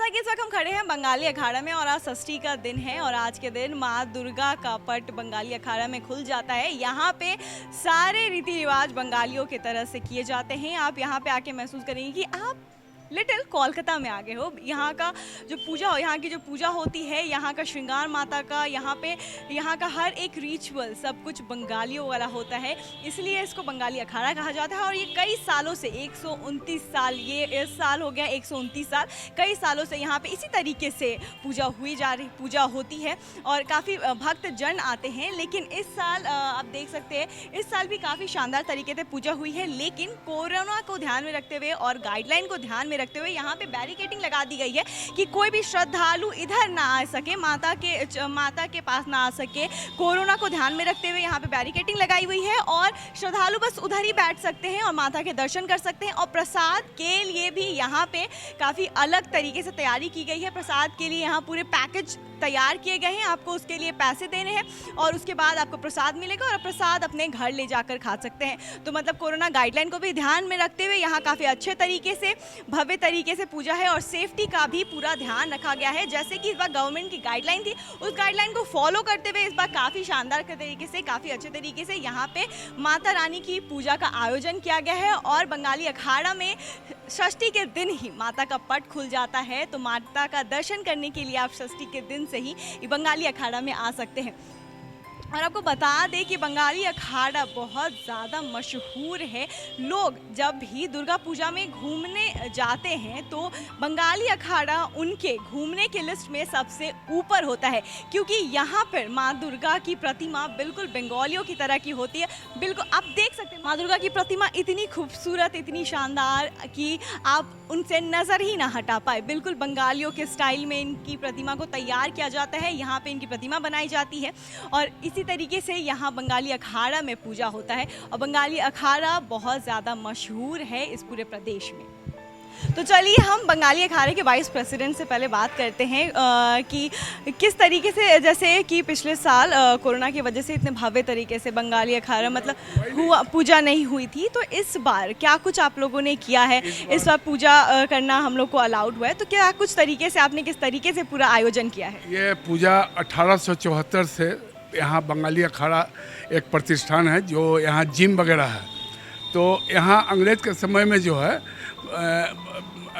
जैसा कि इस वक्त हम खड़े हैं बंगाली अखाड़ा में और आज षष्ठी का दिन है और आज के दिन माँ दुर्गा का पट बंगाली अखाड़ा में खुल जाता है। यहाँ पे सारे रीति रिवाज बंगालियों की तरह से किए जाते हैं। आप यहाँ पे आके महसूस करेंगे कि आप लिटिल कोलकाता में आ गए हो। यहाँ का जो पूजा हो, यहाँ की जो पूजा होती है, यहाँ का श्रृंगार माता का, यहाँ का हर एक रिचुअल सब कुछ बंगालियों वाला होता है, इसलिए इसको बंगाली अखाड़ा कहा जाता है। और ये कई सालों से 129 साल, ये इस साल हो गया 129 साल, कई सालों से यहाँ पे इसी तरीके से पूजा होती है और काफ़ी भक्त जन आते हैं। लेकिन इस साल आप देख सकते हैं, इस साल भी काफ़ी शानदार तरीके से पूजा हुई है, लेकिन कोरोना को ध्यान में रखते हुए और गाइडलाइन को ध्यान में रखते हुए यहाँ पे बैरिकेडिंग लगा दी गई है कि कोई भी श्रद्धालु इधर ना आ सके, माता के पास ना आ सके। कोरोना को ध्यान में रखते हुए यहाँ पे बैरिकेडिंग लगाई हुई है और श्रद्धालु बस उधर ही बैठ सकते हैं और माता के दर्शन कर सकते हैं। और प्रसाद के लिए भी यहाँ पे काफ़ी अलग तरीके से तैयारी की गई है। प्रसाद के लिए यहाँ पूरे पैकेज तैयार किए गए हैं, आपको उसके लिए पैसे देने हैं और उसके बाद आपको प्रसाद मिलेगा और प्रसाद अपने घर ले जाकर खा सकते हैं। तो मतलब कोरोना गाइडलाइन को भी ध्यान में रखते हुए यहाँ काफ़ी अच्छे तरीके से, भव्य तरीके से पूजा है और सेफ्टी का भी पूरा ध्यान रखा गया है। जैसे कि इस बार गवर्नमेंट की गाइडलाइन थी, उस गाइडलाइन को फॉलो करते हुए इस बार काफ़ी शानदार तरीके से, काफ़ी अच्छे तरीके से यहाँ पे माता रानी की पूजा का आयोजन किया गया है। और बंगाली अखाड़ा में षष्ठी के दिन ही माता का पट खुल जाता है, तो माता का दर्शन करने के लिए आप षष्ठी के दिन से ही बंगाली अखाड़ा में आ सकते हैं। और आपको बता दें कि बंगाली अखाड़ा बहुत ज़्यादा मशहूर है। लोग जब भी दुर्गा पूजा में घूमने जाते हैं तो बंगाली अखाड़ा उनके घूमने के लिस्ट में सबसे ऊपर होता है, क्योंकि यहाँ पर माँ दुर्गा की प्रतिमा बिल्कुल बंगालियों की तरह की होती है। बिल्कुल आप देख सकते हैं माँ दुर्गा की प्रतिमा इतनी खूबसूरत, इतनी शानदार कि आप उनसे नज़र ही ना हटा पाए। बिल्कुल बंगालियों के स्टाइल में इनकी प्रतिमा को तैयार किया जाता है, यहाँ पे इनकी प्रतिमा बनाई जाती है और इसी तरीके से यहाँ बंगाली अखाड़ा में पूजा होता है। और बंगाली अखाड़ा बहुत ज़्यादा मशहूर है इस पूरे प्रदेश में। तो चलिए हम बंगाली अखाड़े के वाइस प्रेसिडेंट से पहले बात करते हैं कि किस तरीके से, जैसे कि पिछले साल कोरोना की वजह से इतने भव्य तरीके से बंगाली अखाड़ा मतलब पूजा नहीं हुई थी, तो इस बार क्या कुछ आप लोगों ने किया है? इस बार पूजा करना हम लोग को अलाउड हुआ है, तो क्या कुछ तरीके से आपने किस तरीके से पूरा आयोजन किया है? ये पूजा 1874 से यहाँ बंगाली अखाड़ा एक प्रतिष्ठान है जो यहाँ जिम वगैरह है। तो यहाँ अंग्रेज के समय में जो है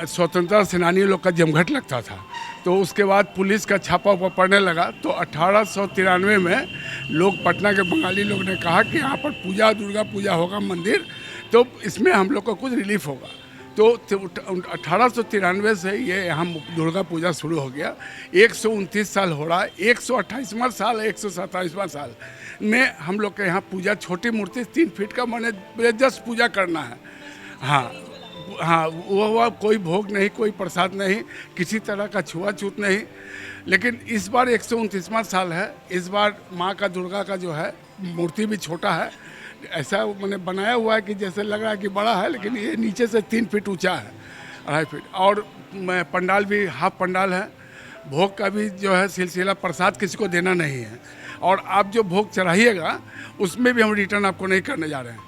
स्वतंत्रता सेनानी लोग का जमघट लगता था, तो उसके बाद पुलिस का छापा उपा पड़ने लगा। तो 1893 में लोग, पटना के बंगाली लोग ने कहा कि यहाँ पर दुर्गा पूजा होगा मंदिर, तो इसमें हम लोग को कुछ रिलीफ होगा। तो 1893 से ये यहाँ दुर्गा पूजा शुरू हो गया। 129 साल हो रहा है, 128वां साल, 127वां साल में हम लोग के यहाँ पूजा, छोटी मूर्ति 3 फीट का, मैंने जस्ट पूजा करना है। हाँ, वो कोई भोग नहीं, कोई प्रसाद नहीं, किसी तरह का छुआछूत नहीं। लेकिन इस बार 129वां साल है, इस बार माँ का दुर्गा का जो है मूर्ति भी छोटा है, ऐसा मैंने बनाया हुआ है कि जैसे लग रहा है कि बड़ा है, लेकिन ये नीचे से 3 फीट ऊंचा है, 2.5 फीट। और पंडाल भी हाफ पंडाल है। भोग का भी जो है सिलसिला, प्रसाद किसी को देना नहीं है। और आप जो भोग चढ़ाइएगा उसमें भी हम रिटर्न आपको नहीं करने जा रहे हैं,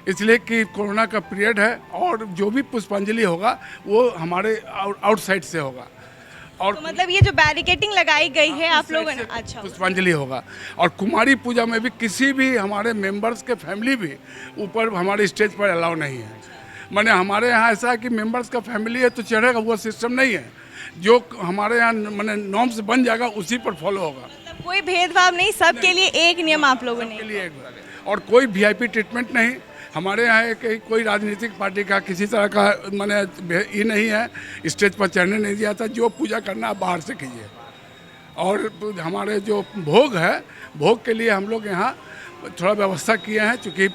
इसलिए कि कोरोना का पीरियड है। और जो भी पुष्पांजलि होगा वो हमारे आउटसाइड से होगा। और तो मतलब ये जो बैरिकेडिंग लगाई गई है आप लोगों ने, अच्छा, पुष्पांजलि होगा। और कुमारी पूजा में भी किसी भी हमारे मेंबर्स के फैमिली भी ऊपर हमारे स्टेज पर अलाउ नहीं है। माने हमारे यहाँ ऐसा है कि मेंबर्स का फैमिली है तो चढ़ेगा, वो सिस्टम नहीं है। जो हमारे यहाँ माने नॉर्म्स बन जाएगा उसी पर फॉलो होगा। मतलब कोई भेदभाव नहीं, सबके लिए एक नियम आप लोगों ने। और कोई VIP ट्रीटमेंट नहीं। हमारे यहाँ कोई राजनीतिक पार्टी का किसी तरह का माने ये नहीं है, स्टेज पर चढ़ने नहीं दिया था। जो पूजा करना आप बाहर से कीजिए। और हमारे जो भोग है, भोग के लिए हम लोग यहाँ थोड़ा व्यवस्था किए हैं, चूँकि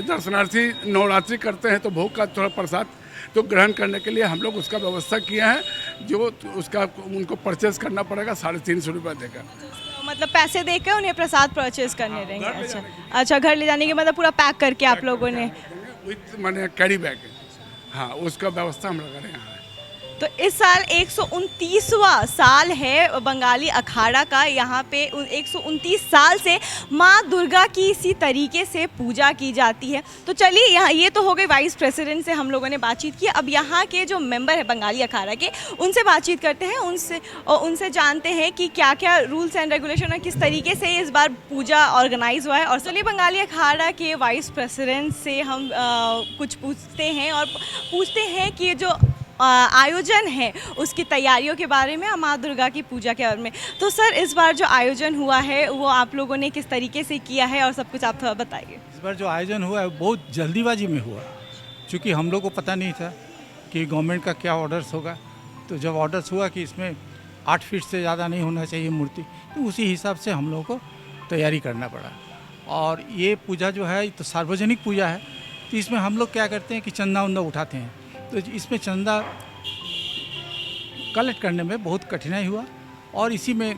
दर्शनार्थी नवरात्रि करते हैं तो भोग का थोड़ा प्रसाद तो ग्रहण करने के लिए हम लोग उसका व्यवस्था किए हैं, जो उसका उनको परचेस करना पड़ेगा 350 रुपये देकर। मतलब पैसे देकर उन्हें प्रसाद परचेज करने रहेंगे? अच्छा, घर ले जाने के मतलब पूरा पैक करके आप लोगों ने विथ मैंने कैरी बैग, हाँ, उसका व्यवस्था हम लगा रहे हैं। तो इस साल 129वां साल है बंगाली अखाड़ा का। यहाँ पे 129 साल से माँ दुर्गा की इसी तरीके से पूजा की जाती है। तो चलिए, यहाँ ये तो हो गई वाइस प्रेसिडेंट से हम लोगों ने बातचीत की। अब यहाँ के जो मेंबर है बंगाली अखाड़ा के, उनसे बातचीत करते हैं, उनसे जानते हैं कि क्या क्या रूल्स एंड रेगुलेशन है, किस तरीके से इस बार पूजा ऑर्गेनाइज हुआ है। और चलिए, बंगाली अखाड़ा के वाइस प्रेसिडेंट से हम कुछ पूछते हैं कि जो आयोजन है उसकी तैयारियों के बारे में, माँ दुर्गा की पूजा के बारे में। तो सर, इस बार जो आयोजन हुआ है वो आप लोगों ने किस तरीके से किया है और सब कुछ आप थोड़ा बताइए। इस बार जो आयोजन हुआ है बहुत जल्दीबाजी में हुआ, क्योंकि हम लोग को पता नहीं था कि गवर्नमेंट का क्या ऑर्डर्स होगा। तो जब ऑर्डर्स हुआ कि इसमें 8 फीट से ज़्यादा नहीं होना चाहिए मूर्ति, तो उसी हिसाब से हम लोगों को तैयारी करना पड़ा। और ये पूजा जो है तो सार्वजनिक पूजा है, तो इसमें हम लोग क्या करते हैं कि चंदा उंदा उठाते हैं। तो इसमें चंदा कलेक्ट करने में बहुत कठिनाई हुआ, और इसी में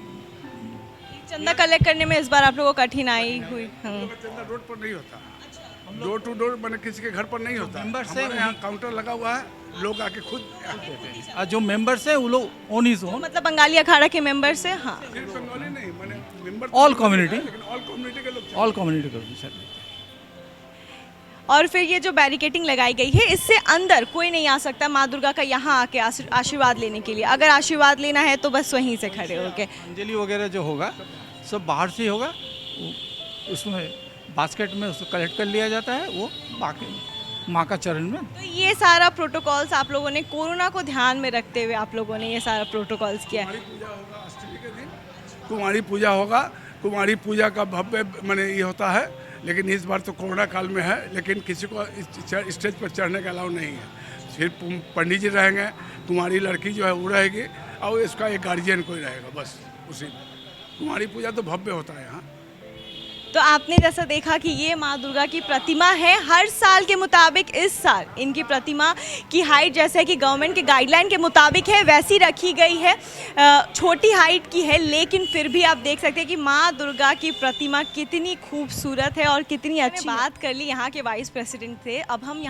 चंदा कलेक्ट करने में इस बार आप लोगों को कठिनाई हुई। चंदा रोड पर नहीं होता, डोर टू डोर मैंने किसी के घर पर नहीं होता। मेंबर से हमारे यहाँ काउंटर लगा हुआ है, लोग आके खुद और जो मेंबर्स हैं वो लोग ओन इज ओन, मतलब बंगाली अखाड़ा के मेंबर से। हाँ, सिर्फ बंगाली नहीं, मैंने मेंबर ऑल कम्युनिटी, लेकिन ऑल कम्युनिटी के लोग ऑल कम्युनिटी को। और फिर ये जो बैरिकेटिंग लगाई गई है, इससे अंदर कोई नहीं आ सकता माँ दुर्गा का यहाँ आके आशीर्वाद लेने के लिए। अगर आशीर्वाद लेना है तो बस वहीं से खड़े होके। अंजलि वगैरह जो होगा सब बाहर से ही होगा, उसमें बास्केट में उसको कलेक्ट कर लिया जाता है, वो बाकी माँ का चरण में। तो ये सारा प्रोटोकॉल्स आप लोगों ने कोरोना को ध्यान में रखते हुए आप लोगों ने ये सारा प्रोटोकॉल्स किया है। पूजा होगा अष्टमी के दिन, कुमारी पूजा होगा। कुमारी पूजा का भव्य माने ये होता है, लेकिन इस बार तो कोरोना काल में है, लेकिन किसी को स्टेज पर चढ़ने का अलाउ नहीं है। सिर्फ पंडित जी रहेंगे, कुमारी लड़की जो है वो रहेगी, और इसका एक गार्जियन कोई रहेगा, बस उसी में। कुमारी पूजा तो भव्य होता है यहाँ। तो आपने जैसा देखा कि ये माँ दुर्गा की प्रतिमा है। हर साल के मुताबिक इस साल इनकी प्रतिमा की हाइट जैसे कि गवर्नमेंट के गाइडलाइन के मुताबिक है वैसी रखी गई है। छोटी हाइट की है, लेकिन फिर भी आप देख सकते हैं कि माँ दुर्गा की प्रतिमा कितनी खूबसूरत है और कितनी अच्छी। बात कर ली यहाँ के वाइस प्रेसिडेंट से, अब हम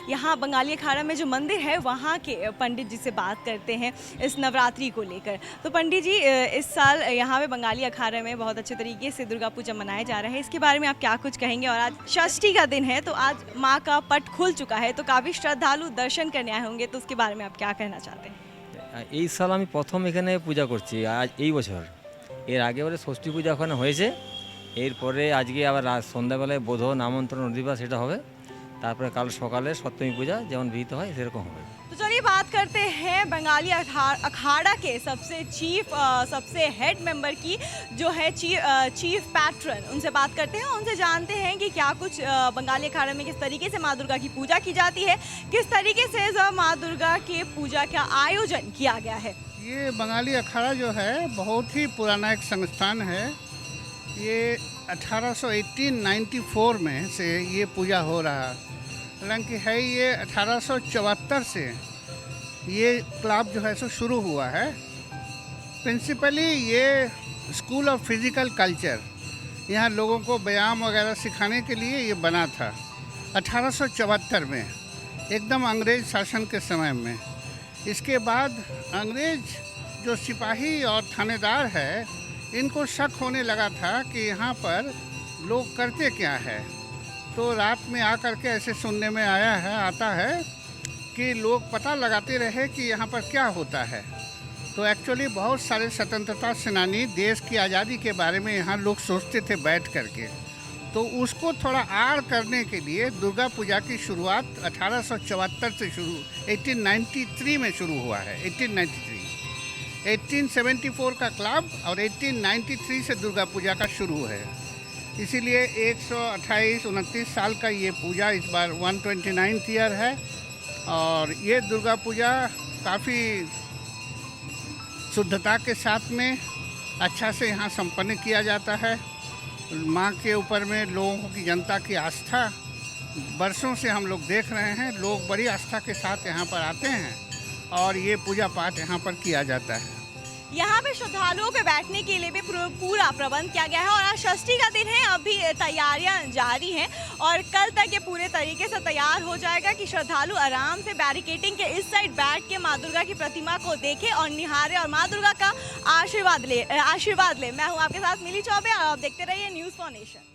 यहाँ बंगाली अखाड़ा में जो मंदिर है वहाँ के पंडित जी से बात करते हैं इस नवरात्रि को लेकर। तो पंडित जी, इस साल यहाँ पे बंगाली अखाड़ा में बहुत अच्छे तरीके से दुर्गा पूजा मनाया जा रहा है, इसके बारे में आप क्या कुछ कहेंगे। और आज षष्ठी का दिन है, तो आज माँ का पट खुल चुका है, तो काफ़ी श्रद्धालु दर्शन करने आए होंगे, तो उसके बारे में आप क्या कहना चाहते हैं। এই সাল আমি প্রথম এখানে পূজা করছি আজ এই বছর। এর আগেবারে ষষ্ঠী পূজা ওখানে হয়েছে, এরপরে আজকে আবার সন্ধ্যাবেলায় বোধ নামন্ত্রণ অধিবাস সেটা হবে, তারপরে কাল সকালে সপ্তমী পূজা যেমন বিহিত হয় সেরকম হবে। तो चलिए बात करते हैं बंगाली अखाड़ा के सबसे हेड मेंबर की, जो है चीफ पैट्रन। उनसे बात करते हैं, उनसे जानते हैं कि क्या कुछ बंगाली अखाड़ा में किस तरीके से माँ दुर्गा की पूजा की जाती है, किस तरीके से माँ दुर्गा के पूजा का आयोजन किया गया है। ये बंगाली अखाड़ा जो है बहुत ही पुराना एक संस्थान है। ये 1894 में से ये पूजा हो रहा, हालांकि है ये 1874 से ये क्लब जो है सो शुरू हुआ है। प्रिंसिपली ये स्कूल ऑफ फिज़िकल कल्चर, यहाँ लोगों को व्यायाम वगैरह सिखाने के लिए ये बना था 1874 में, एकदम अंग्रेज़ शासन के समय में। इसके बाद अंग्रेज़ जो सिपाही और थानेदार है, इनको शक होने लगा था कि यहाँ पर लोग करते क्या है। तो रात में आकर के ऐसे सुनने में आता है कि लोग पता लगाते रहे कि यहाँ पर क्या होता है। तो एक्चुअली बहुत सारे स्वतंत्रता सेनानी देश की आज़ादी के बारे में यहाँ लोग सोचते थे बैठ करके। तो उसको थोड़ा आड़ करने के लिए दुर्गा पूजा की शुरुआत 1874 से 1893 में शुरू हुआ है। 1874 का क्लब और 1893 से दुर्गा पूजा का शुरू है। इसीलिए 128-29 साल का ये पूजा इस बार 129th ईयर है। और ये दुर्गा पूजा काफ़ी शुद्धता के साथ में अच्छा से यहाँ संपन्न किया जाता है। माँ के ऊपर में लोगों की, जनता की आस्था बरसों से हम लोग देख रहे हैं। लोग बड़ी आस्था के साथ यहाँ पर आते हैं और ये पूजा पाठ यहाँ पर किया जाता है। यहाँ पे श्रद्धालुओं के बैठने के लिए भी पूरा प्रबंध किया गया है और आज षष्ठी का दिन है, अभी तैयारियां जारी हैं और कल तक ये पूरे तरीके से तैयार हो जाएगा कि श्रद्धालु आराम से बैरिकेटिंग के इस साइड बैठ के माँ दुर्गा की प्रतिमा को देखें और निहारे और माँ दुर्गा का आशीर्वाद ले। मैं हूँ आपके साथ मिली चौबे और आप देखते रहिए न्यूज़ फॉर नेशन।